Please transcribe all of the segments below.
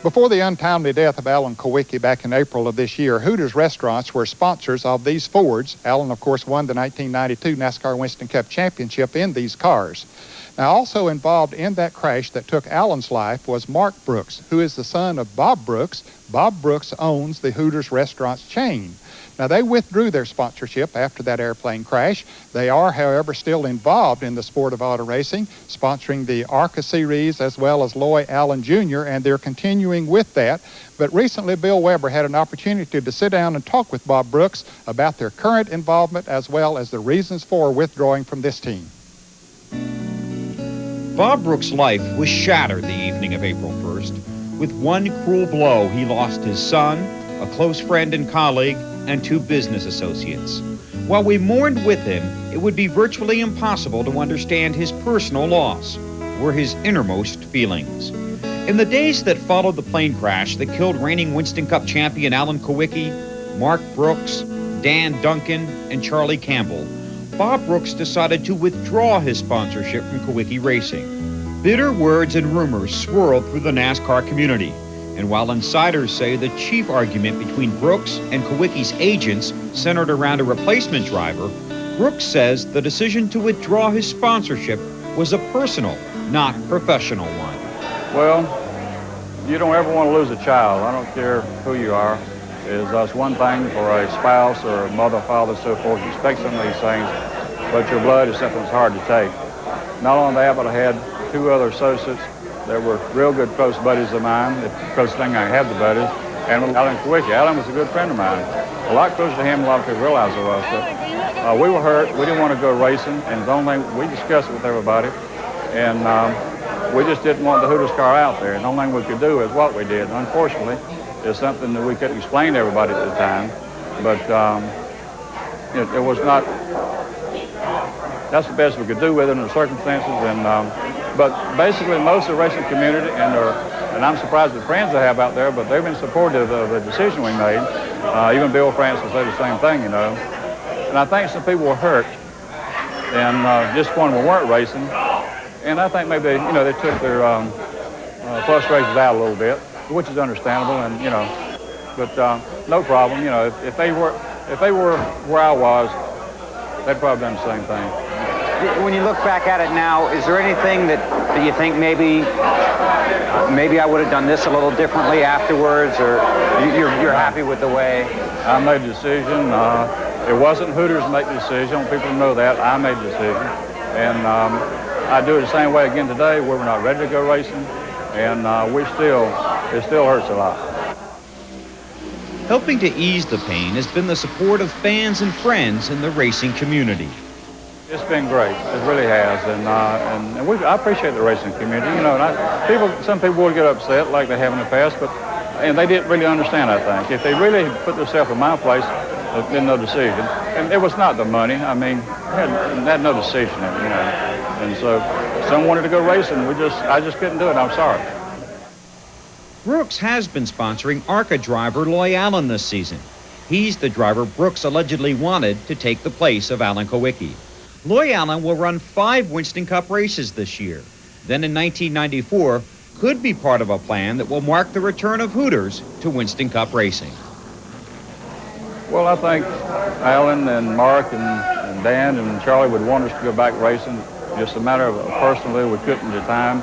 Before the untimely death of Alan Kulwicki back in April of this year, Hooters restaurants were sponsors of these Fords. Alan, of course, won the 1992 NASCAR Winston Cup Championship in these cars. Now, also involved in that crash that took Alan's life was Mark Brooks, who is the son of Bob Brooks. Bob Brooks owns the Hooters restaurants chain. Now, they withdrew their sponsorship after that airplane crash. They are, however, still involved in the sport of auto racing, sponsoring the ARCA Series as well as Loy Allen Jr., and they're continuing with that. But recently, Bill Weber had an opportunity to sit down and talk with Bob Brooks about their current involvement as well as the reasons for withdrawing from this team. Bob Brooks' life was shattered the evening of April 1st. With one cruel blow, he lost his son, a close friend and colleague, and 2 business associates. While we mourned with him, it would be virtually impossible to understand his personal loss or his innermost feelings. In the days that followed the plane crash that killed reigning Winston Cup champion Alan Kulwicki, Mark Brooks, Dan Duncan, and Charlie Campbell, Bob Brooks decided to withdraw his sponsorship from Kulwicki Racing. Bitter words and rumors swirled through the NASCAR community. And while insiders say the chief argument between Brooks and Kulwicki's agents centered around a replacement driver, Brooks says the decision to withdraw his sponsorship was a personal, not professional one. Well, you don't ever want to lose a child. I don't care who you are. It's one thing for a spouse or a mother, father, so forth. You expect some of these things, but your blood is something that's hard to take. Not only that, but I had 2 other associates that were real good close buddies of mine, the closest thing I had to buddies, and Alan Kulwicki. Alan was a good friend of mine. A lot closer to him than a lot of people realize it was. But we were hurt. We didn't want to go racing, and the only thing, we discussed it with everybody, and we just didn't want the Hooters car out there. And the only thing we could do is what we did. Unfortunately, it's something that we couldn't explain to everybody at the time, but it was not, that's the best we could do with it in the circumstances. And but basically, most of the racing community, and I'm surprised at the friends I have out there, but they've been supportive of the decision we made. Even Bill France will say the same thing, you know. And I think some people were hurt and disappointed we weren't racing. And I think maybe they took their frustrations out a little bit, which is understandable, and but no problem. If they were where I was, they'd probably done the same thing. When you look back at it now, is there anything that you think maybe I would have done this a little differently afterwards, or you're happy with the way? I made a decision. It wasn't Hooters to make the decision. I want people to know that. I made the decision. And I do it the same way again today, where we're not ready to go racing. And it still hurts a lot. Helping to ease the pain has been the support of fans and friends in the racing community. It's been great. It really has, and I appreciate the racing community. Some people would get upset like they have in the past, and they didn't really understand. I think if they really put themselves in my place, there'd been no decision, and it was not the money. I mean, had no decision in it, And so, some wanted to go racing. I just couldn't do it. I'm sorry. Brooks has been sponsoring ARCA driver Loy Allen this season. He's the driver Brooks allegedly wanted to take the place of Alan Kulwicki. Loy Allen will run 5 Winston Cup races this year. Then in 1994, could be part of a plan that will mark the return of Hooters to Winston Cup racing. Well, I think Alan and Mark and Dan and Charlie would want us to go back racing. Just a matter of personally, we couldn't at the time.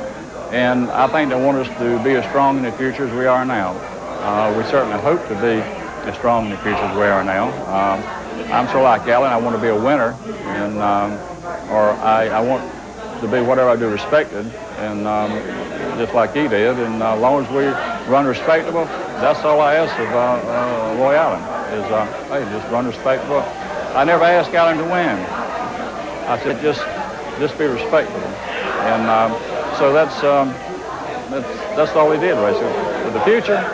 And I think they want us to be as strong in the future as we are now. We certainly hope to be as strong in the future as we are now. I'm sort of like Alan. I want to be a winner, and I want to be whatever I do respected, and just like he did. And as long as we run respectable, that's all I ask of Loy Allen is, hey, just run respectable. I never asked Alan to win. I said just be respectable, and so that's all he did, basically. For the future,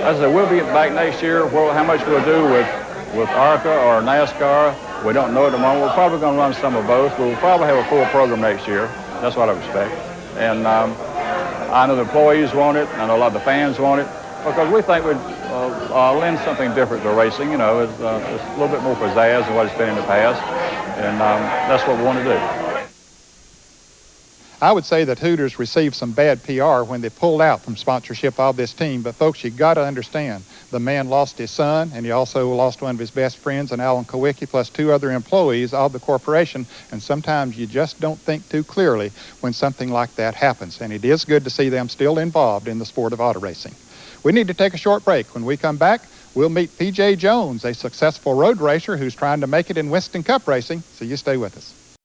as I said, we'll be back next year. Well, how much we'll do with ARCA or NASCAR, we don't know at the moment. We're probably going to run some of both. We'll probably have a full program next year. That's what I expect. And I know the employees want it. I know a lot of the fans want it, because we think we'd lend something different to racing. It's a little bit more pizzazz than what it's been in the past, and that's what we want to do. I would say that Hooters received some bad PR when they pulled out from sponsorship of this team, but folks, you got to understand, the man lost his son, and he also lost one of his best friends, and Alan Kulwicki, plus 2 other employees of the corporation, and sometimes you just don't think too clearly when something like that happens, and it is good to see them still involved in the sport of auto racing. We need to take a short break. When we come back, we'll meet P.J. Jones, a successful road racer who's trying to make it in Winston Cup racing, so you stay with us.